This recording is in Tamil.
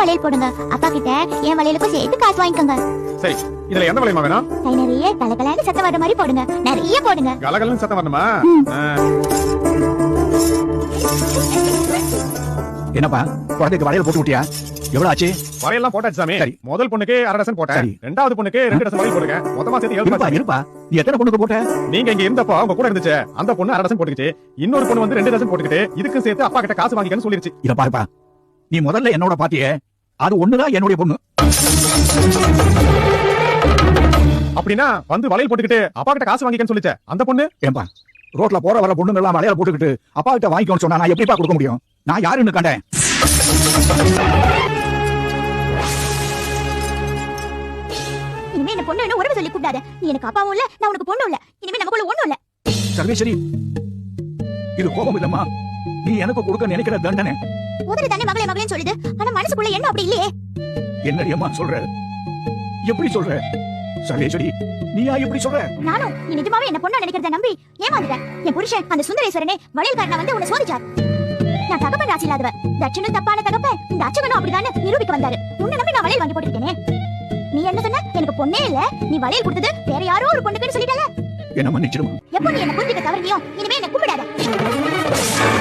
வளையல் போடுங்க. அப்பா கிட்ட என் வளையலுக்கும் சேர்த்து காசு வாங்கிக்கோங்க. சரி, இதுல எந்த வளையமா வேணும்? கை நிறைய கலகலன்னு சத்தம் வர மாதிரி போடுங்க. நிறைய போடுங்க. கலகலன்னு சத்தம் வரணுமா? என்னப்பா குழந்தைக்கு வளையல் போட்டு விட்டியா? எவ்வளவு ஆச்சு? வளையல்லாம் போட்டாச்சு சாமி. சரி. முதல் பொண்ணுக்கு 1/2 டசன் போட்டேன். சரி. ரெண்டாவது பொண்ணுக்கு 2 டசன் வளையல் போடுங்க. மொத்தமா சேர்த்து 7 இருப்பா இருப்பா, நீ எத்தனை பொண்ணுக்கு போட்ட? நீங்க இங்க இருந்தப்போ அவங்க கூட இருந்துச்சு. அந்த பொண்ணு 1/2 டசன் போட்டுக்கிச்சு. இன்னொரு பொண்ணு வந்து 2 டசன் போட்டுக்கிட்டு இதுக்கு சேர்த்து அப்பா கிட்ட காசு வாங்கிக்கன்னு சொல்லிருச்சு. இத பாருப்பா, நீ முதல்ல என்னோட பாத்தியே, அது ஒண்ணுதான் என்னுடைய பொண்ணு. அப்படின்னா வந்து வளையல் போட்டுக்கிட்டு அப்பா கிட்ட காசு வாங்கிக்கன்னு சொல்லிச்சே அந்த பொண்ணு? ஏன்பா, ரோட்ல போற வர பொண்ணுங்க எல்லாம் வளையல் போட்டுக்கிட்டு அப்பா கிட்ட வாங்கிக்கணும்னு சொன்னா நான் எப்படிப்பா கொடுக்க முடியும்? நான் யாருன்னு கண்டேன்? இனிமே என்ன பொண்ணு உறவு சொல்லி கூப்பிடாத. நீ எனக்கு அப்பாவும் இல்ல, நான் உனக்கு பொண்ணும் இல்ல. இனிமே நமக்குள்ள ஒண்ணும் இல்ல. சர்வேஸ்வரி, இது கோபம் இல்லம்மா, நீ எனக்கு கொடுக்க நினைக்கிற தண்டனை. முதல்ல தானே மகளே மகளேன்னு சொல்லுது. ஆனா மனசுக்குள்ள என்ன அப்படி இல்லையே. என்னடி அம்மா சொல்ற? எப்படி சொல்ற? சர்வேஸ்வரி, நீயா எப்படி சொல்ற? நானும் நீ நிஜமாவே என்ன பொண்ணா நினைக்கிறத நம்பி ஏமாந்துட்டேன். என் புருஷன் அந்த சுந்தரேஸ்வரனே வளையல்காரனை வந்து உன்னை சோதிச்சார். நான் தகப்பன் ராசி இல்லாதவ. தட்சணும் தப்பான தகப்பன், இந்த அச்சகனும் அப்படிதானே நிரூபிக்க வந்தாரு. உன்னை நம்பி நான் வளையல் வாங்கி போட்டுக்கிட்டேனே. நீ என்ன சொன்ன? எனக்கு பொண்ணே இல்ல, நீ வளையல் கொடுத்தது வேற யாரோ ஒரு பொண்ணுக்குன்னு சொல்லிட்டல. என்ன மன்னிச்சிடுமா? எப்போ நீ என்ன புரிஞ்சுக்க தவறியோ இனிமே என்ன கும்பிடாத.